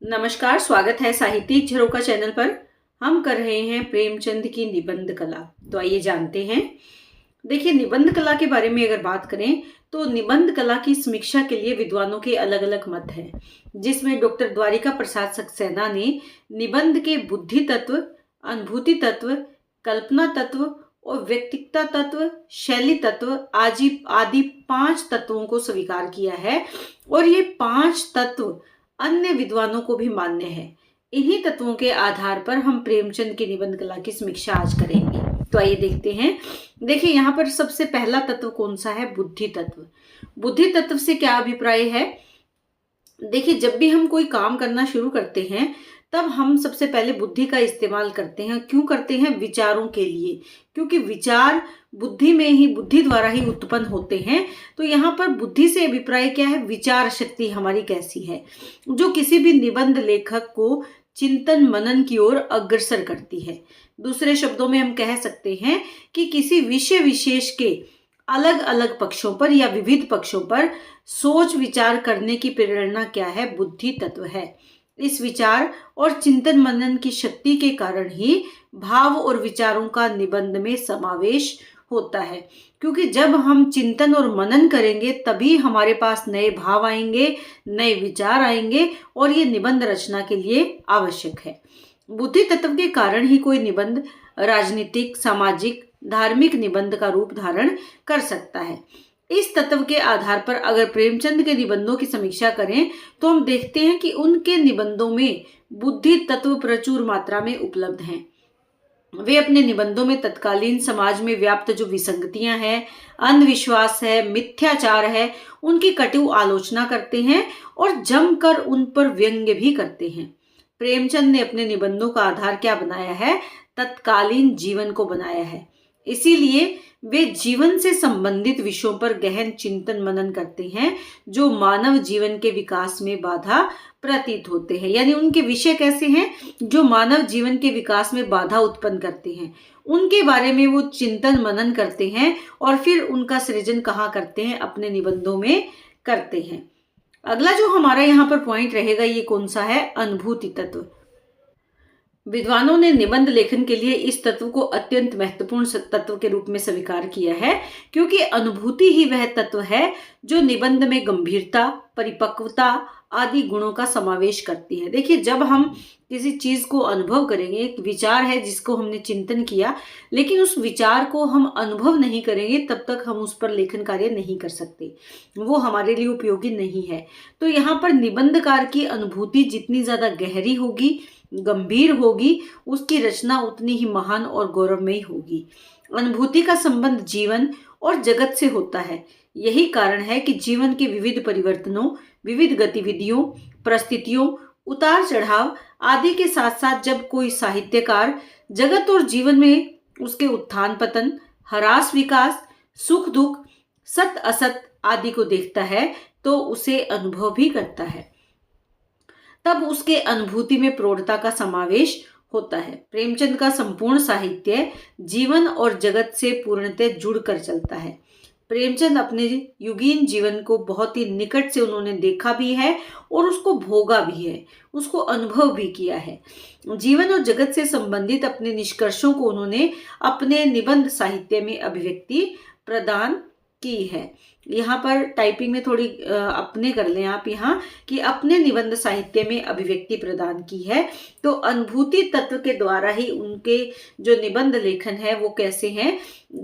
नमस्कार, स्वागत है साहित्यिक झरोखा चैनल पर। हम कर रहे हैं प्रेमचंद की निबंध कला। तो आइए जानते हैं। देखिए, निबंध कला के बारे में अगर बात करें तो निबंध कला की समीक्षा के लिए विद्वानों के अलग अलग मत हैं, जिसमें डॉक्टर द्वारिका प्रसाद सक्सेना ने निबंध के बुद्धि तत्व, अनुभूति तत्व, कल्पना तत्व और व्यक्तिगता तत्व, शैली तत्व आदि आदि 5 तत्वों को स्वीकार किया है। और ये 5 तत्व अन्य विद्वानों को भी मान्य है। इन्हीं तत्वों के आधार पर हम प्रेमचंद की निबंध कला की समीक्षा आज करेंगे। तो आइए देखते हैं। देखिए, यहाँ पर सबसे पहला तत्व कौन सा है? बुद्धि तत्व। बुद्धि तत्व से क्या अभिप्राय है? देखिए, जब भी हम कोई काम करना शुरू करते हैं तब हम सबसे पहले बुद्धि का इस्तेमाल करते हैं। क्यों करते हैं? विचारों के लिए, क्योंकि विचार बुद्धि द्वारा ही उत्पन्न होते हैं। तो यहाँ पर बुद्धि से अभिप्राय क्या है? विचार शक्ति हमारी कैसी है, जो किसी भी निबंध लेखक को चिंतन मनन की ओर अग्रसर करती है। दूसरे शब्दों में हम कह सकते हैं कि किसी विषय विशेष के अलग अलग पक्षों पर या विविध पक्षों पर सोच विचार करने की प्रेरणा क्या है? बुद्धि तत्व है। इस विचार और चिंतन मनन की शक्ति के कारण ही भाव और विचारों का निबंध में समावेश होता है। क्योंकि जब हम चिंतन और मनन करेंगे तभी हमारे पास नए भाव आएंगे, नए विचार आएंगे और ये निबंध रचना के लिए आवश्यक है। बुद्धि तत्व के कारण ही कोई निबंध राजनीतिक, सामाजिक, धार्मिक निबंध का रूप धारण कर सकता है। इस तत्व के आधार पर अगर प्रेमचंद के निबंधों की समीक्षा करें तो हम देखते हैं कि उनके निबंधों में बुद्धि तत्व प्रचुर मात्रा में उपलब्ध हैं। वे अपने निबंधों में तत्कालीन समाज में व्याप्त जो विसंगतियां हैं, अंधविश्वास है, मिथ्याचार है, उनकी कटु आलोचना करते हैं और जमकर उन पर व्यंग्य भी करते हैं। प्रेमचंद ने अपने निबंधों का आधार क्या बनाया है? तत्कालीन जीवन को बनाया है। इसीलिए वे जीवन से संबंधित विषयों पर गहन चिंतन मनन करते हैं, जो मानव जीवन के विकास में बाधा प्रतीत होते हैं। यानी उनके विषय कैसे हैं? जो मानव जीवन के विकास में बाधा उत्पन्न करते हैं, उनके बारे में वो चिंतन मनन करते हैं और फिर उनका सृजन कहाँ करते हैं? अपने निबंधों में करते हैं। अगला जो हमारा यहाँ पर पॉइंट रहेगा, ये कौन सा है? अनुभूति तत्व। विद्वानों ने निबंध लेखन के लिए इस तत्व को अत्यंत महत्वपूर्ण तत्व के रूप में स्वीकार किया है, क्योंकि अनुभूति ही वह तत्व है जो निबंध में गंभीरता, परिपक्वता आदि गुणों का समावेश करती है। देखिए, जब हम किसी चीज को अनुभव करेंगे, एक विचार है जिसको हमने चिंतन किया, लेकिन उस विचार को हम अनुभव नहीं करेंगे तब तक हम उस पर लेखन कार्य नहीं कर सकते, वो हमारे लिए उपयोगी नहीं है। तो यहाँ पर निबंधकार की अनुभूति जितनी ज्यादा गहरी होगी, गंभीर होगी, उसकी रचना उतनी ही महान और गौरवमयी होगी। अनुभूति का संबंध जीवन और जगत से होता है। यही कारण है कि जीवन के विविध परिवर्तनों, विविध गतिविधियों, परिस्थितियों, उतार चढ़ाव आदि के साथ साथ जब कोई साहित्यकार जगत और जीवन में उसके उत्थान पतन, ह्रास विकास, सुख दुख, सत असत आदि को देखता है तो उसे अनुभव भी करता है। तब उसके अनुभूति में प्रौढ़ता का समावेश होता है। प्रेमचंद का संपूर्ण साहित्य जीवन और जगत से पूर्णतः जुड़कर चलता है। प्रेमचंद अपने युगीन जीवन को बहुत ही निकट से उन्होंने देखा भी है और उसको भोगा भी है, उसको अनुभव भी किया है। जीवन और जगत से संबंधित अपने निष्कर्षों को उन्होंने अपने निबंध साहित्य में अभिव्यक्ति प्रदान की है। यहाँ पर टाइपिंग में थोड़ी अपने कर लें आप यहाँ, कि अपने निबंध साहित्य में अभिव्यक्ति प्रदान की है। तो अनुभूति तत्व के द्वारा ही उनके जो निबंध लेखन है वो कैसे हैं?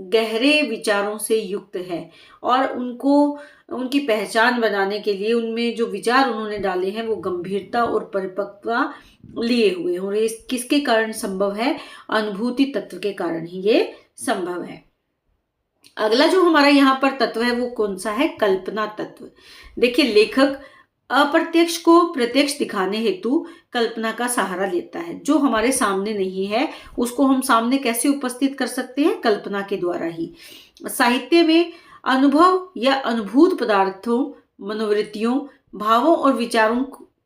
गहरे विचारों से युक्त है। और उनको उनकी पहचान बनाने के लिए उनमें जो विचार उन्होंने डाले हैं वो गंभीरता और परिपक्वता लिए हुए हैं। और ये किसके कारण संभव है? अनुभूति तत्व के कारण ही ये संभव है। अगला जो हमारा यहाँ पर तत्व है वो कौन सा है? कल्पना तत्व। देखिए, लेखक अप्रत्यक्ष को प्रत्यक्ष दिखाने हेतु कल्पना का सहारा लेता है। जो हमारे सामने नहीं है उसको हम सामने कैसे उपस्थित कर सकते हैं? कल्पना के द्वारा ही। साहित्य में अनुभव या अनुभूत पदार्थों, मनोवृत्तियों, भावों और विचारों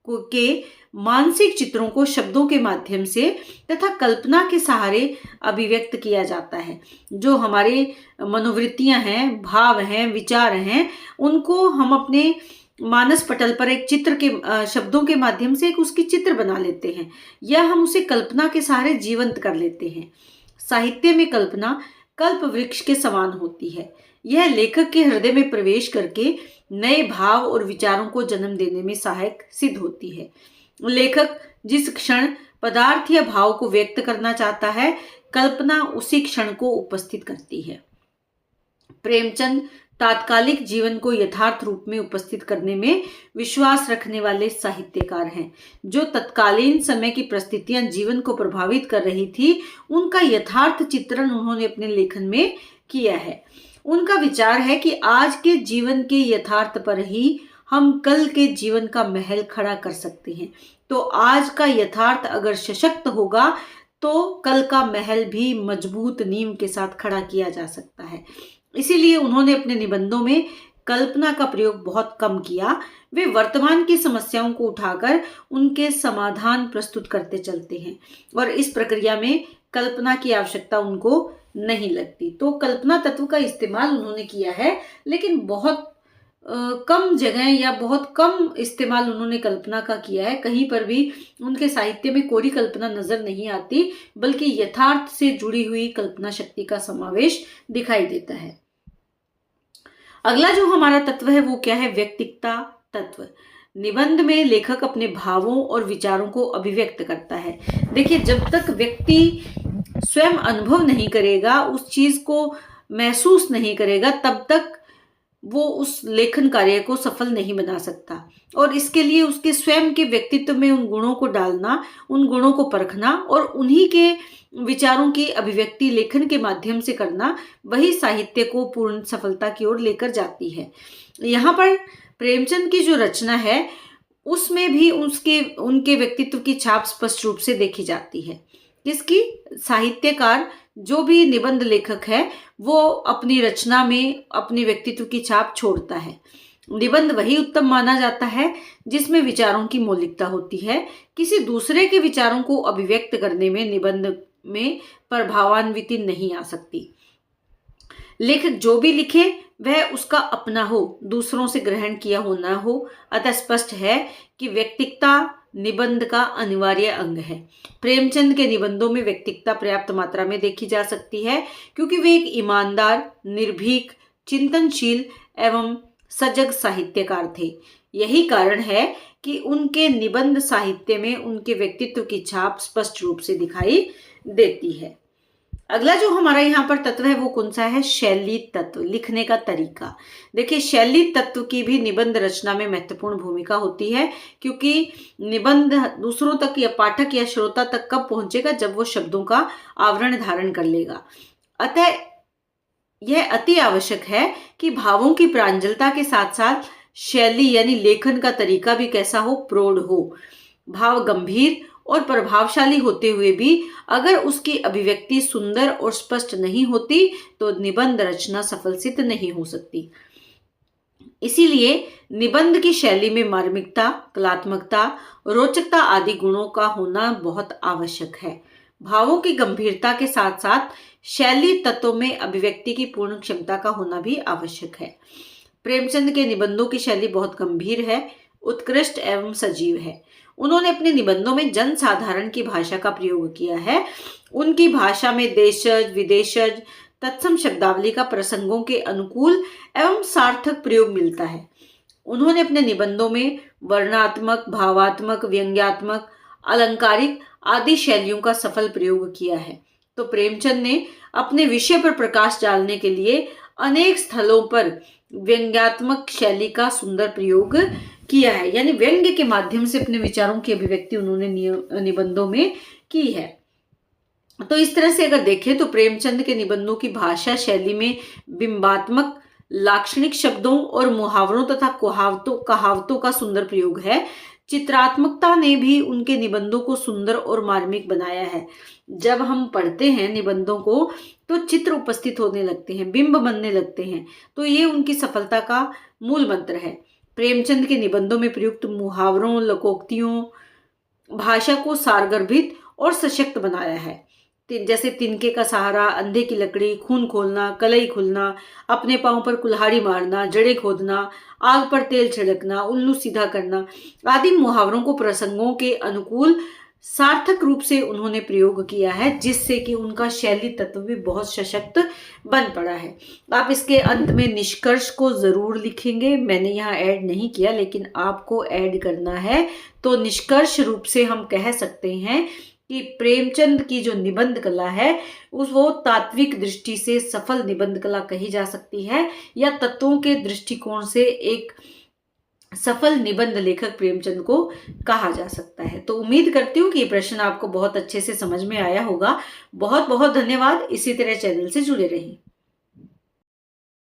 के मानसिक चित्रों को शब्दों के माध्यम से तथा कल्पना के सहारे अभिव्यक्त किया जाता है। जो हमारे मनोवृत्तियां हैं, भाव हैं, विचार हैं, उनको हम अपने मानस पटल पर एक चित्र के शब्दों के माध्यम से एक उसकी चित्र बना लेते हैं, या हम उसे कल्पना के सहारे जीवंत कर लेते हैं। साहित्य में कल्पना कल्प वृक्ष के समान होती है। यह लेखक के हृदय में प्रवेश करके नए भाव और विचारों को जन्म देने में सहायक सिद्ध होती है। लेखक जिस क्षण पदार्थ या भाव को व्यक्त करना चाहता है, कल्पना उसी क्षण को उपस्थित करती है। प्रेमचंद तात्कालिक जीवन को यथार्थ रूप में उपस्थित करने में विश्वास रखने वाले साहित्यकार हैं। जो तत्कालीन समय की परिस्थितियां जीवन को प्रभावित कर रही थी, उनका यथार्थ चित्रण उन्होंने अपने लेखन में किया है। उनका विचार है कि आज के जीवन के यथार्थ पर ही हम कल के जीवन का महल खड़ा कर सकते हैं। तो आज का यथार्थ अगर सशक्त होगा तो कल का महल भी मजबूत नींव के साथ खड़ा किया जा सकता है। इसीलिए उन्होंने अपने निबंधों में कल्पना का प्रयोग बहुत कम किया। वे वर्तमान की समस्याओं को उठाकर उनके समाधान प्रस्तुत करते चलते हैं, और इस प्रक्रिया में कल्पना की आवश्यकता उनको नहीं लगती। तो कल्पना तत्व का इस्तेमाल उन्होंने किया है, लेकिन बहुत कम जगह या बहुत कम इस्तेमाल उन्होंने कल्पना का किया है। कहीं पर भी उनके साहित्य में कोरी कल्पना नजर नहीं आती, बल्कि यथार्थ से जुड़ी हुई कल्पना शक्ति का समावेश दिखाई देता है। अगला जो हमारा तत्व है वो क्या है? व्यक्तिकता तत्व। निबंध में लेखक अपने भावों और विचारों को अभिव्यक्त करता है। देखिए, जब तक व्यक्ति स्वयं अनुभव नहीं करेगा, उस चीज को महसूस नहीं करेगा, तब तक वो उस लेखन कार्य को सफल नहीं बना सकता। और इसके लिए उसके स्वयं के व्यक्तित्व में उन गुणों को डालना, उन गुणों को परखना और उन्हीं के विचारों की अभिव्यक्ति लेखन के माध्यम से करना, वही साहित्य को पूर्ण सफलता की ओर लेकर जाती है। यहाँ पर प्रेमचंद की जो रचना है उसमें भी उनके व्यक्तित्व की छाप स्पष्ट रूप से देखी जाती है। किसकी? साहित्यकार, जो भी निबंध लेखक है, वो अपनी रचना में अपने व्यक्तित्व की छाप छोड़ता है। निबंध वही उत्तम माना जाता है जिसमें विचारों की मौलिकता होती है। किसी दूसरे के विचारों को अभिव्यक्त करने में निबंध में प्रभावान्विति नहीं आ सकती। लेखक जो भी लिखे वह उसका अपना हो, दूसरों से ग्रहण किया हो ना हो। अतः स्पष्ट है कि व्यक्तिकता निबंध का अनिवार्य अंग है। प्रेमचंद के निबंधों में व्यक्तिकता पर्याप्त मात्रा में देखी जा सकती है, क्योंकि वे एक ईमानदार, निर्भीक, चिंतनशील एवं सजग साहित्यकार थे। यही कारण है कि उनके निबंध साहित्य में उनके व्यक्तित्व की छाप स्पष्ट रूप से दिखाई देती है। अगला जो हमारा यहाँ पर तत्व है वो कौन सा है? शैली तत्व, लिखने का तरीका। देखिए, शैली तत्व की भी निबंध रचना में महत्वपूर्ण भूमिका होती है, क्योंकि निबंध दूसरों तक या पाठक या श्रोता तक कब पहुंचेगा? जब वो शब्दों का आवरण धारण कर लेगा। अतः यह अति आवश्यक है कि भावों की प्रांजलता के साथ साथ शैली यानी लेखन का तरीका भी कैसा हो? प्रौढ़ हो। भाव गंभीर और प्रभावशाली होते हुए भी अगर उसकी अभिव्यक्ति सुंदर और स्पष्ट नहीं होती तो निबंध रचना सफल सिद्ध नहीं हो सकती। इसीलिए निबंध की शैली में मार्मिकता, कलात्मकता, रोचकता आदि गुणों का होना बहुत आवश्यक है। भावों की गंभीरता के साथ साथ शैली तत्वों में अभिव्यक्ति की पूर्ण क्षमता का होना भी आवश्यक है। प्रेमचंद के निबंधों की शैली बहुत गंभीर है, उत्कृष्ट एवं सजीव है। उन्होंने अपने निबंधों में जन साधारण की भाषा का प्रयोग किया है। उनकी भाषा में देशज, विदेशज, तत्सम शब्दावली का प्रसंगों के अनुकूल एवं सार्थक प्रयोग मिलता है। उन्होंने अपने निबंधों में वर्णात्मक, भावात्मक, व्यंग्यात्मक, अलंकारिक आदि शैलियों का सफल प्रयोग किया है। तो प्रेमचंद ने अपने विषय पर प्रकाश डालने के लिए अनेक स्थलों पर व्यंग्यात्मक शैली का सुंदर प्रयोग किया है, यानी व्यंग्य के माध्यम से अपने विचारों की अभिव्यक्ति उन्होंने निबंधों में की है। तो इस तरह से अगर देखें तो प्रेमचंद के निबंधों की भाषा शैली में बिंबात्मक, लाक्षणिक शब्दों और मुहावरों तथा कहावतों का सुंदर प्रयोग है। चित्रात्मकता ने भी उनके निबंधों को सुंदर और मार्मिक बनाया है। जब हम पढ़ते हैं निबंधों को तो चित्र उपस्थित होने लगते हैं, बिंब बनने लगते हैं। तो ये उनकी सफलता का मूल मंत्र है। प्रेमचंद के निबंधों में प्रयुक्त मुहावरों, लोकोक्तियों भाषा को सारगर्भित और सशक्त बनाया है। जैसे तिनके का सहारा, अंधे की लकड़ी, खून खोलना, कलई खुलना, अपने पाँव पर कुल्हाड़ी मारना, जड़ें खोदना, आग पर तेल छिड़कना, उल्लू सीधा करना आदि मुहावरों को प्रसंगों के अनुकूल सार्थक रूप से उन्होंने प्रयोग किया है, जिससे कि उनका शैली तत्व भी बहुत सशक्त बन पड़ा है। आप इसके अंत में निष्कर्ष को जरूर लिखेंगे, मैंने यहाँ ऐड नहीं किया लेकिन आपको ऐड करना है। तो निष्कर्ष रूप से हम कह सकते हैं कि प्रेमचंद की जो निबंध कला है उस वो तात्विक दृष्टि से सफल निबंध कला कही जा सकती है, या तत्वों के दृष्टिकोण से एक सफल निबंध लेखक प्रेमचंद को कहा जा सकता है। तो उम्मीद करती हूँ कि ये प्रश्न आपको बहुत अच्छे से समझ में आया होगा। बहुत बहुत धन्यवाद। इसी तरह चैनल से जुड़े रहिए।